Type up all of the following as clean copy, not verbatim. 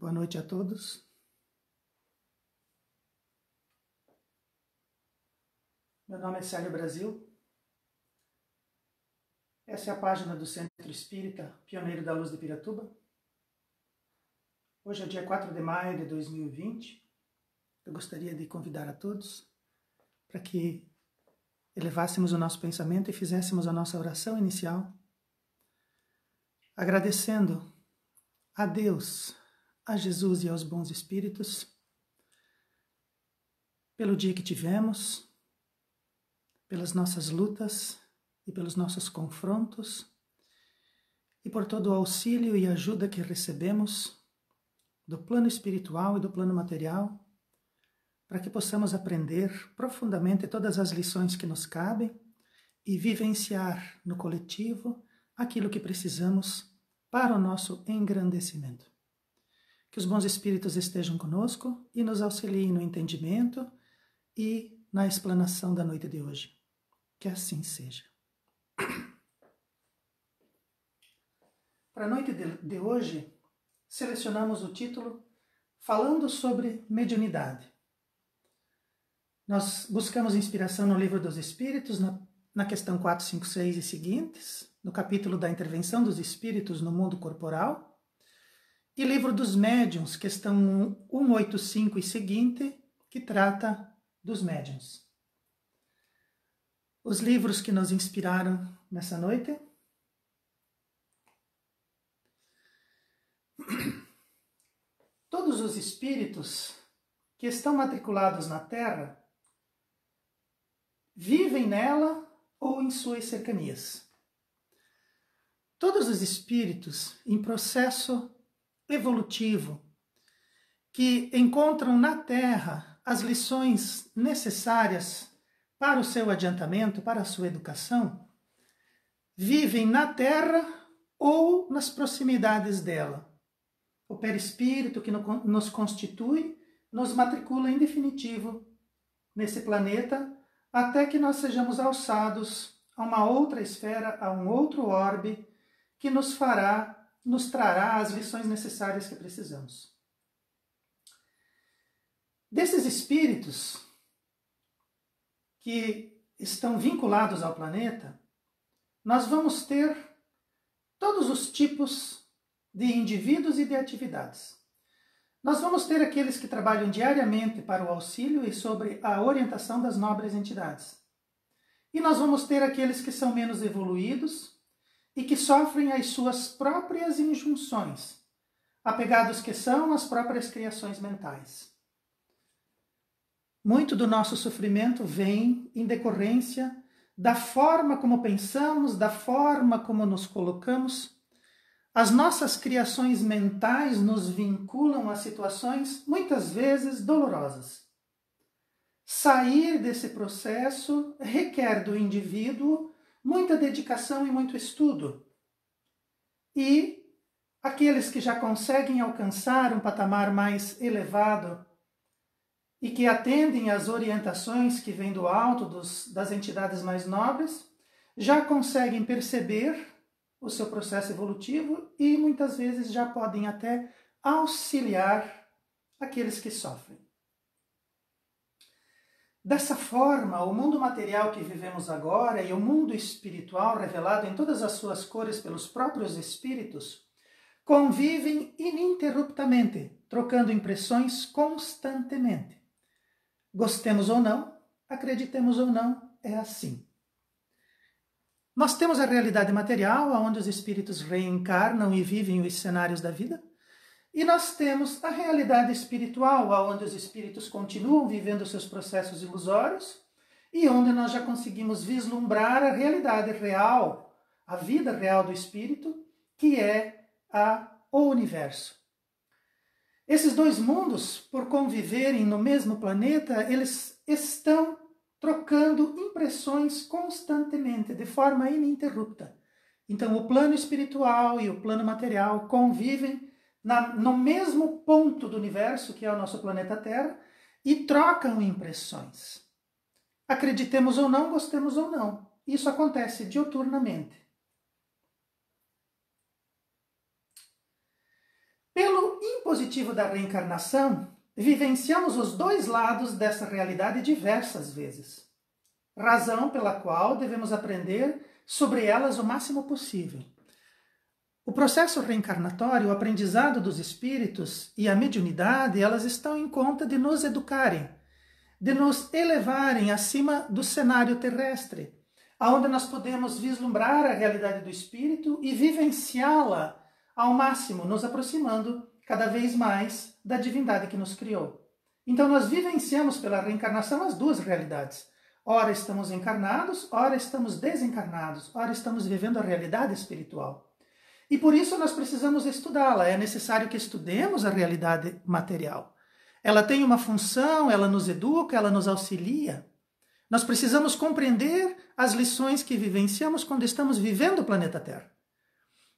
Boa noite a todos. Meu nome é Célio Brasil. Essa é a página do Centro Espírita Pioneiro da Luz de Piratuba. Hoje é dia 4 de maio de 2020. Eu gostaria de convidar a todos para que elevássemos o nosso pensamento e fizéssemos a nossa oração inicial, agradecendo a Deus, a Jesus e aos bons espíritos pelo dia que tivemos, pelas nossas lutas e pelos nossos confrontos e por todo o auxílio e ajuda que recebemos do plano espiritual e do plano material, para que possamos aprender profundamente todas as lições que nos cabem e vivenciar no coletivo aquilo que precisamos para o nosso engrandecimento. Que os bons espíritos estejam conosco e nos auxiliem no entendimento e na explanação da noite de hoje. Que assim seja. Para a noite de hoje, selecionamos o título Falando sobre Mediunidade. Nós buscamos inspiração no Livro dos Espíritos, na questão 456 e seguintes, no capítulo da intervenção dos espíritos no mundo corporal, e Livro dos Médiuns, questão 185 e seguinte, que trata dos médiuns. Os livros que nos inspiraram nessa noite: todos os espíritos que estão matriculados na Terra vivem nela ou em suas cercanias. Todos os espíritos em processo evolutivo que encontram na Terra as lições necessárias para o seu adiantamento, para a sua educação, vivem na Terra ou nas proximidades dela. O perispírito que nos constitui nos matricula em definitivo nesse planeta, até que nós sejamos alçados a uma outra esfera, a um outro orbe, que nos trará as lições necessárias que precisamos. Desses espíritos que estão vinculados ao planeta, nós vamos ter todos os tipos de indivíduos e de atividades. Nós vamos ter aqueles que trabalham diariamente para o auxílio e sobre a orientação das nobres entidades. E nós vamos ter aqueles que são menos evoluídos e que sofrem as suas próprias injunções, apegados que são às próprias criações mentais. Muito do nosso sofrimento vem em decorrência da forma como pensamos, da forma como nos colocamos. As nossas criações mentais nos vinculam a situações muitas vezes dolorosas. Sair desse processo requer do indivíduo muita dedicação e muito estudo. E aqueles que já conseguem alcançar um patamar mais elevado e que atendem às orientações que vêm do alto das entidades mais nobres, já conseguem perceber o seu processo evolutivo e muitas vezes já podem até auxiliar aqueles que sofrem. Dessa forma, o mundo material que vivemos agora e o mundo espiritual revelado em todas as suas cores pelos próprios espíritos convivem ininterruptamente, trocando impressões constantemente. Gostemos ou não, acreditemos ou não, é assim. Nós temos a realidade material, onde os espíritos reencarnam e vivem os cenários da vida, e nós temos a realidade espiritual, onde os espíritos continuam vivendo seus processos ilusórios e onde nós já conseguimos vislumbrar a realidade real, a vida real do espírito, que é o universo. Esses dois mundos, por conviverem no mesmo planeta, eles estão trocando impressões constantemente, de forma ininterrupta. Então, o plano espiritual e o plano material convivem no mesmo ponto do universo, que é o nosso planeta Terra, e trocam impressões. Acreditemos ou não, gostemos ou não. Isso acontece diuturnamente. Pelo positivo da reencarnação, vivenciamos os dois lados dessa realidade diversas vezes, razão pela qual devemos aprender sobre elas o máximo possível. O processo reencarnatório, o aprendizado dos espíritos e a mediunidade, elas estão em conta de nos educarem, de nos elevarem acima do cenário terrestre, onde nós podemos vislumbrar a realidade do espírito e vivenciá-la ao máximo, nos aproximando cada vez mais da divindade que nos criou. Então nós vivenciamos pela reencarnação as duas realidades. Ora estamos encarnados, ora estamos desencarnados, ora estamos vivendo a realidade espiritual. E por isso nós precisamos estudá-la, é necessário que estudemos a realidade material. Ela tem uma função, ela nos educa, ela nos auxilia. Nós precisamos compreender as lições que vivenciamos quando estamos vivendo o planeta Terra.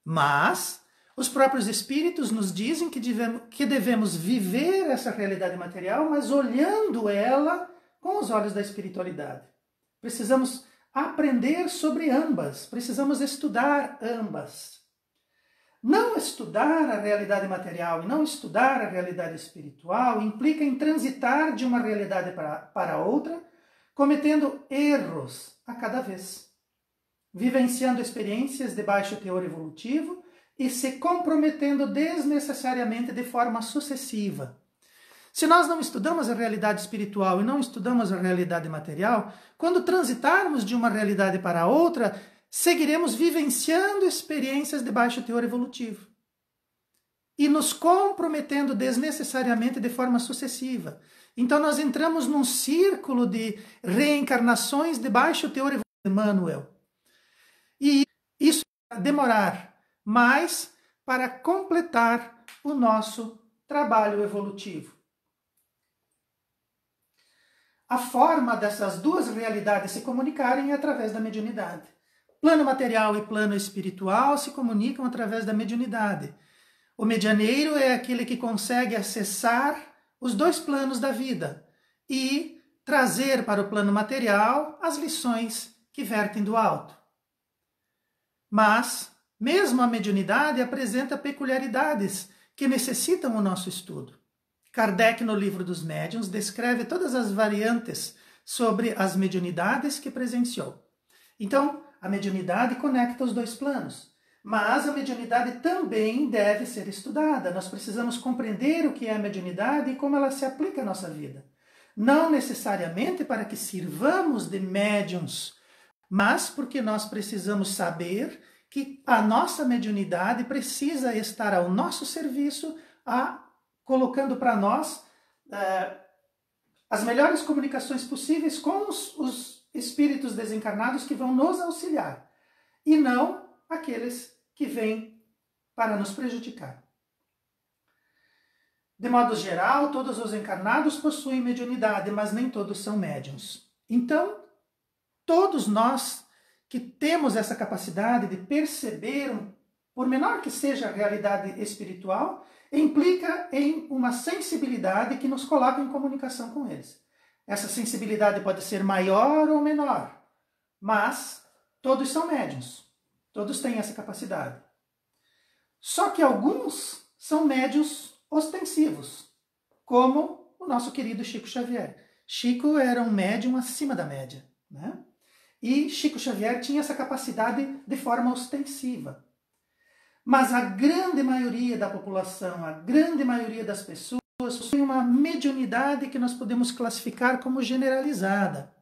Mas os próprios espíritos nos dizem que devemos viver essa realidade material, mas olhando ela com os olhos da espiritualidade. Precisamos aprender sobre ambas, precisamos estudar ambas. Não estudar a realidade material e não estudar a realidade espiritual implica em transitar de uma realidade para outra, cometendo erros a cada vez, vivenciando experiências de baixo teor evolutivo e se comprometendo desnecessariamente de forma sucessiva. Se nós não estudamos a realidade espiritual e não estudamos a realidade material, quando transitarmos de uma realidade para outra, seguiremos vivenciando experiências de baixo teor evolutivo e nos comprometendo desnecessariamente de forma sucessiva. Então nós entramos num círculo de reencarnações de baixo teor evolutivo, Emmanuel. E isso vai demorar mais para completar o nosso trabalho evolutivo. A forma dessas duas realidades se comunicarem é através da mediunidade. Plano material e plano espiritual se comunicam através da mediunidade. O medianeiro é aquele que consegue acessar os dois planos da vida e trazer para o plano material as lições que vertem do alto. Mas, mesmo a mediunidade apresenta peculiaridades que necessitam o nosso estudo. Kardec, no Livro dos Médiuns, descreve todas as variantes sobre as mediunidades que presenciou. Então, a mediunidade conecta os dois planos, mas a mediunidade também deve ser estudada. Nós precisamos compreender o que é a mediunidade e como ela se aplica à nossa vida. Não necessariamente para que sirvamos de médiuns, mas porque nós precisamos saber que a nossa mediunidade precisa estar ao nosso serviço, colocando para nós as melhores comunicações possíveis com os espíritos desencarnados que vão nos auxiliar, e não aqueles que vêm para nos prejudicar. De modo geral, todos os encarnados possuem mediunidade, mas nem todos são médiuns. Então, todos nós que temos essa capacidade de perceber, por menor que seja a realidade espiritual, implica em uma sensibilidade que nos coloca em comunicação com eles. Essa sensibilidade pode ser maior ou menor, mas todos são médiuns, todos têm essa capacidade. Só que alguns são médiuns ostensivos, como o nosso querido Chico Xavier. Chico era um médium acima da média, né? E Chico Xavier tinha essa capacidade de forma ostensiva. Mas a grande maioria da população, a grande maioria das pessoas, possui uma mediunidade que nós podemos classificar como generalizada.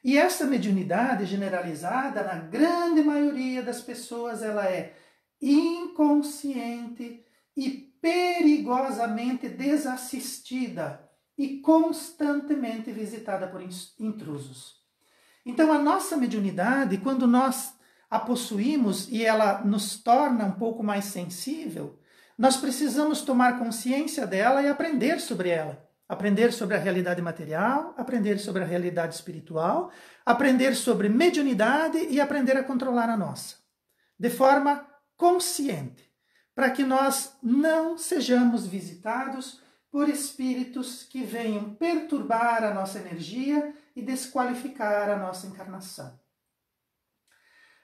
E essa mediunidade generalizada, na grande maioria das pessoas, ela é inconsciente e perigosamente desassistida e constantemente visitada por intrusos. Então a nossa mediunidade, quando nós a possuímos e ela nos torna um pouco mais sensível, nós precisamos tomar consciência dela e aprender sobre ela. Aprender sobre a realidade material, aprender sobre a realidade espiritual, aprender sobre mediunidade e aprender a controlar a nossa. De forma consciente, para que nós não sejamos visitados por espíritos que venham perturbar a nossa energia e desqualificar a nossa encarnação.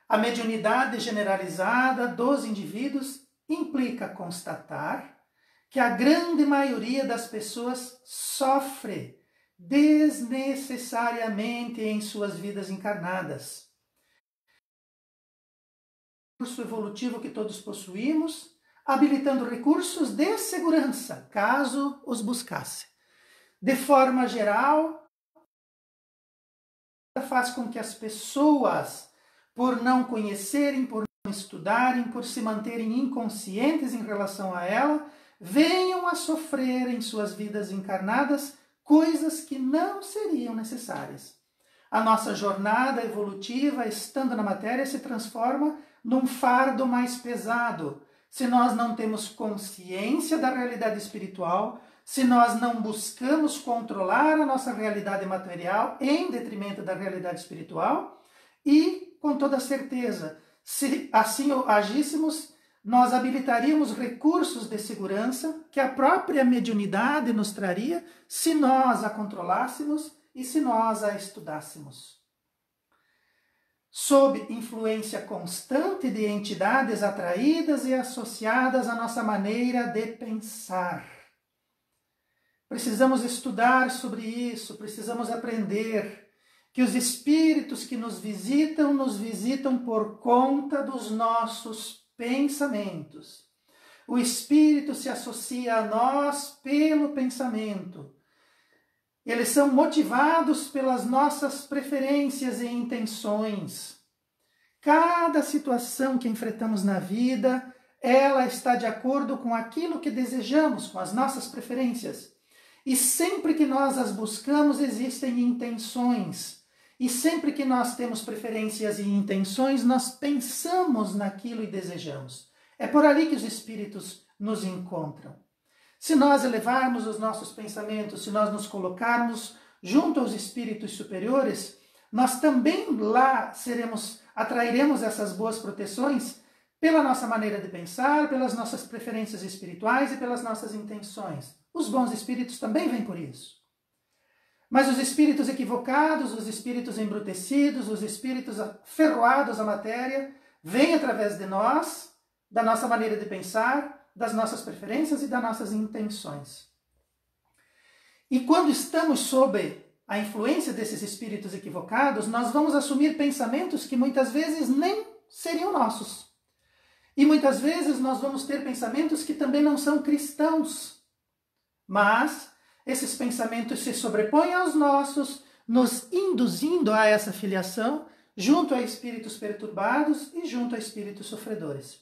A mediunidade generalizada dos indivíduos implica constatar que a grande maioria das pessoas sofre desnecessariamente em suas vidas encarnadas. O recurso evolutivo que todos possuímos, habilitando recursos de segurança, caso os buscasse. De forma geral, faz com que as pessoas, por não conhecerem, por não estudarem, por se manterem inconscientes em relação a ela, venham a sofrer em suas vidas encarnadas coisas que não seriam necessárias. A nossa jornada evolutiva, estando na matéria, se transforma num fardo mais pesado, se nós não temos consciência da realidade espiritual, se nós não buscamos controlar a nossa realidade material em detrimento da realidade espiritual, e, com toda certeza, se assim agíssemos, nós habilitaríamos recursos de segurança que a própria mediunidade nos traria se nós a controlássemos e se nós a estudássemos. Sob influência constante de entidades atraídas e associadas à nossa maneira de pensar. Precisamos estudar sobre isso, precisamos aprender que os espíritos que nos visitam por conta dos nossos pensamentos. O espírito se associa a nós pelo pensamento. Eles são motivados pelas nossas preferências e intenções. Cada situação que enfrentamos na vida, ela está de acordo com aquilo que desejamos, com as nossas preferências. E sempre que nós as buscamos, existem intenções. E sempre que nós temos preferências e intenções, nós pensamos naquilo e desejamos. É por ali que os espíritos nos encontram. Se nós elevarmos os nossos pensamentos, se nós nos colocarmos junto aos espíritos superiores, nós também lá atrairemos essas boas proteções pela nossa maneira de pensar, pelas nossas preferências espirituais e pelas nossas intenções. Os bons espíritos também vêm por isso. Mas os espíritos equivocados, os espíritos embrutecidos, os espíritos aferroados à matéria, vêm através de nós, da nossa maneira de pensar, das nossas preferências e das nossas intenções. E quando estamos sob a influência desses espíritos equivocados, nós vamos assumir pensamentos que muitas vezes nem seriam nossos. E muitas vezes nós vamos ter pensamentos que também não são cristãos. Mas esses pensamentos se sobrepõem aos nossos, nos induzindo a essa filiação junto a espíritos perturbados e junto a espíritos sofredores.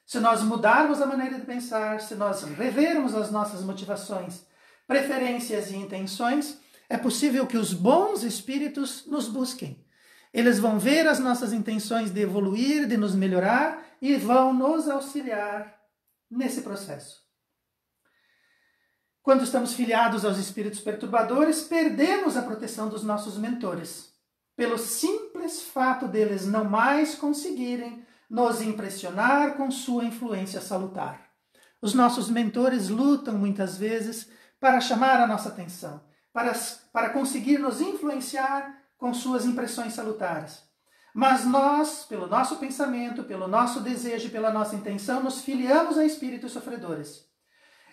Se nós mudarmos a maneira de pensar, se nós revermos as nossas motivações, preferências e intenções, é possível que os bons espíritos nos busquem. Eles vão ver as nossas intenções de evoluir, de nos melhorar e vão nos auxiliar nesse processo. Quando estamos filiados aos espíritos perturbadores, perdemos a proteção dos nossos mentores, pelo simples fato deles não mais conseguirem nos impressionar com sua influência salutar. Os nossos mentores lutam muitas vezes para chamar a nossa atenção, para conseguir nos influenciar com suas impressões salutares. Mas nós, pelo nosso pensamento, pelo nosso desejo e pela nossa intenção, nos filiamos a espíritos sofredores.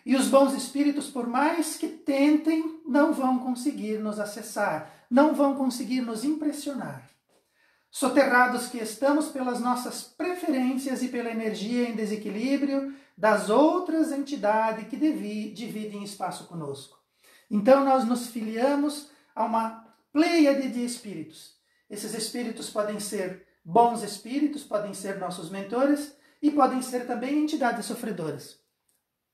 E os bons espíritos, por mais que tentem, não vão conseguir nos acessar, não vão conseguir nos impressionar. Soterrados que estamos pelas nossas preferências e pela energia em desequilíbrio das outras entidades que dividem espaço conosco. Então nós nos filiamos a uma pleiade de espíritos. Esses espíritos podem ser bons espíritos, podem ser nossos mentores e podem ser também entidades sofredoras.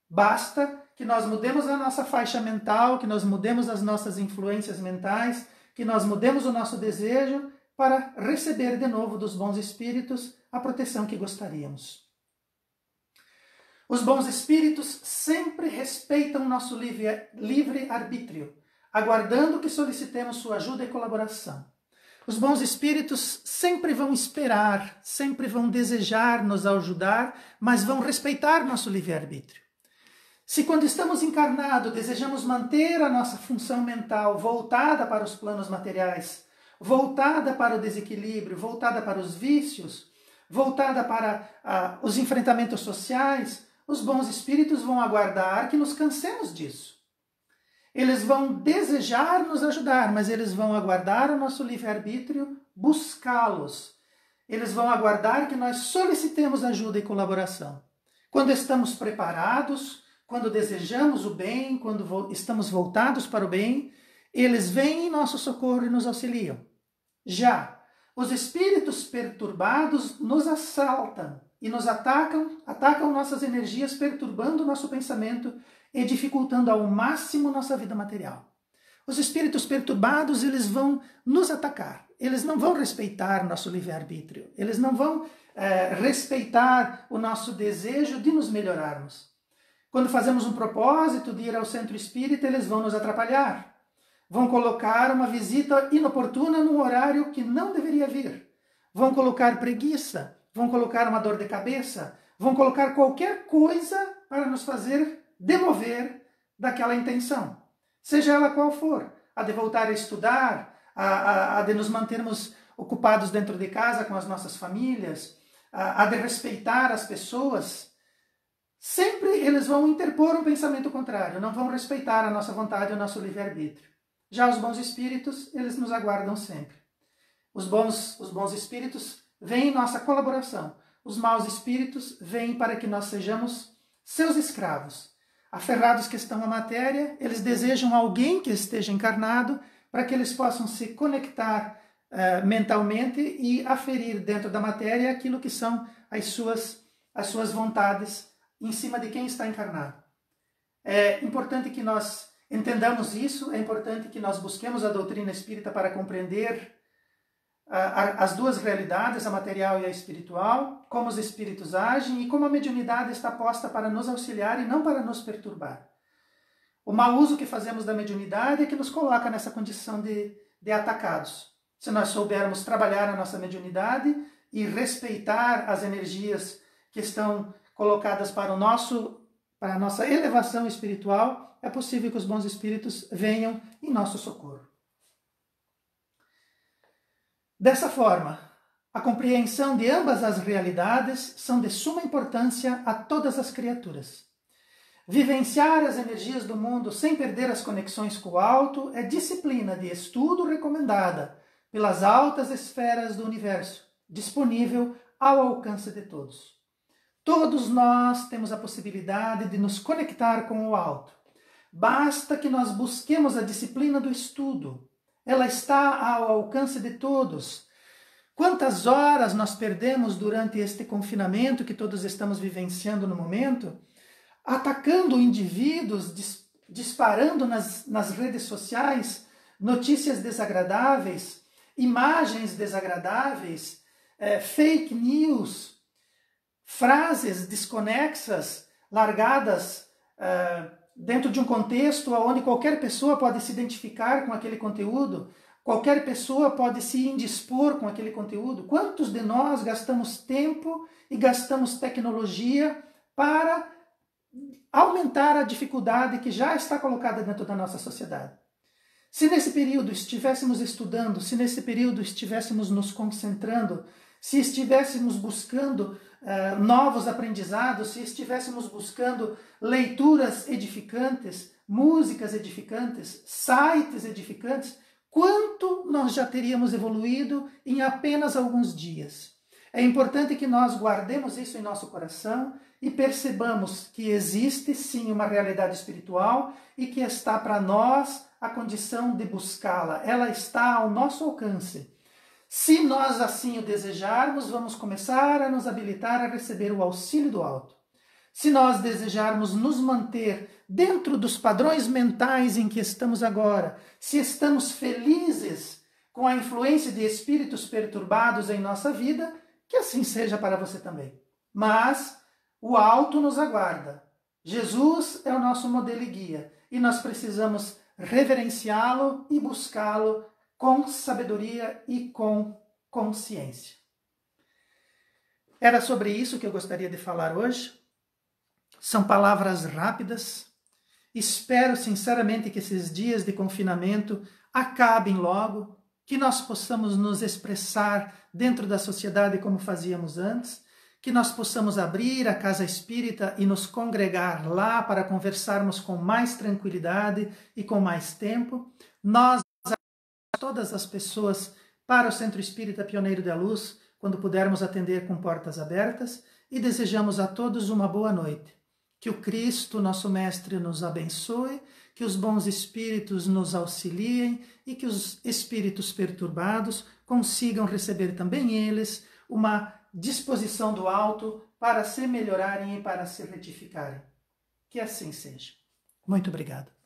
Basta que nós mudemos a nossa faixa mental, que nós mudemos as nossas influências mentais, que nós mudemos o nosso desejo para receber de novo dos bons espíritos a proteção que gostaríamos. Os bons espíritos sempre respeitam nosso livre-arbítrio, aguardando que solicitemos sua ajuda e colaboração. Os bons espíritos sempre vão esperar, sempre vão desejar nos ajudar, mas vão respeitar nosso livre-arbítrio. Se quando estamos encarnados desejamos manter a nossa função mental voltada para os planos materiais, voltada para o desequilíbrio, voltada para os vícios, voltada para os enfrentamentos sociais, os bons espíritos vão aguardar que nos cansemos disso. Eles vão desejar nos ajudar, mas eles vão aguardar o nosso livre-arbítrio buscá-los. Eles vão aguardar que nós solicitemos ajuda e colaboração. Quando estamos preparados, quando desejamos o bem, quando estamos voltados para o bem, eles vêm em nosso socorro e nos auxiliam. Já os espíritos perturbados nos assaltam e nos atacam nossas energias, perturbando o nosso pensamento e dificultando ao máximo nossa vida material. Os espíritos perturbados, eles vão nos atacar. Eles não vão respeitar nosso livre-arbítrio. Eles não vão respeitar o nosso desejo de nos melhorarmos. Quando fazemos um propósito de ir ao centro espírita, eles vão nos atrapalhar. Vão colocar uma visita inoportuna num horário que não deveria vir. Vão colocar preguiça, vão colocar uma dor de cabeça, vão colocar qualquer coisa para nos fazer demover daquela intenção. Seja ela qual for, a de voltar a estudar, a de nos mantermos ocupados dentro de casa com as nossas famílias, a de respeitar as pessoas. Sempre eles vão interpor um pensamento contrário, não vão respeitar a nossa vontade e o nosso livre-arbítrio. Já os bons espíritos, eles nos aguardam sempre. Os bons espíritos vêm em nossa colaboração. Os maus espíritos vêm para que nós sejamos seus escravos. Aferrados que estão à matéria, eles desejam alguém que esteja encarnado para que eles possam se conectar mentalmente e aferir dentro da matéria aquilo que são as suas vontades em cima de quem está encarnado. É importante que nós entendamos isso, é importante que nós busquemos a doutrina espírita para compreender as duas realidades, a material e a espiritual, como os espíritos agem e como a mediunidade está posta para nos auxiliar e não para nos perturbar. O mau uso que fazemos da mediunidade é que nos coloca nessa condição de atacados. Se nós soubermos trabalhar a nossa mediunidade e respeitar as energias que estão colocadas para a nossa elevação espiritual, é possível que os bons espíritos venham em nosso socorro. Dessa forma, a compreensão de ambas as realidades são de suma importância a todas as criaturas. Vivenciar as energias do mundo sem perder as conexões com o alto é disciplina de estudo recomendada pelas altas esferas do universo, disponível ao alcance de todos. Todos nós temos a possibilidade de nos conectar com o alto. Basta que nós busquemos a disciplina do estudo. Ela está ao alcance de todos. Quantas horas nós perdemos durante este confinamento que todos estamos vivenciando no momento, atacando indivíduos, disparando nas redes sociais notícias desagradáveis, imagens desagradáveis, fake news, frases desconexas, largadas dentro de um contexto onde qualquer pessoa pode se identificar com aquele conteúdo, qualquer pessoa pode se indispor com aquele conteúdo. Quantos de nós gastamos tempo e gastamos tecnologia para aumentar a dificuldade que já está colocada dentro da nossa sociedade? Se nesse período estivéssemos estudando, se nesse período estivéssemos nos concentrando, se estivéssemos buscando novos aprendizados, se estivéssemos buscando leituras edificantes, músicas edificantes, sites edificantes, quanto nós já teríamos evoluído em apenas alguns dias. É importante que nós guardemos isso em nosso coração e percebamos que existe sim uma realidade espiritual e que está para nós a condição de buscá-la. Ela está ao nosso alcance. Se nós assim o desejarmos, vamos começar a nos habilitar a receber o auxílio do alto. Se nós desejarmos nos manter dentro dos padrões mentais em que estamos agora, se estamos felizes com a influência de espíritos perturbados em nossa vida, que assim seja para você também. Mas o alto nos aguarda. Jesus é o nosso modelo e guia, e nós precisamos reverenciá-lo e buscá-lo com sabedoria e com consciência. Era sobre isso que eu gostaria de falar hoje. São palavras rápidas. Espero sinceramente que esses dias de confinamento acabem logo, que nós possamos nos expressar dentro da sociedade como fazíamos antes, que nós possamos abrir a casa espírita e nos congregar lá para conversarmos com mais tranquilidade e com mais tempo. Nós, todas as pessoas, para o Centro Espírita Pioneiro da Luz, quando pudermos atender com portas abertas, e desejamos a todos uma boa noite. Que o Cristo, nosso Mestre, nos abençoe, que os bons espíritos nos auxiliem e que os espíritos perturbados consigam receber também eles uma disposição do alto para se melhorarem e para se retificarem. Que assim seja. Muito obrigado.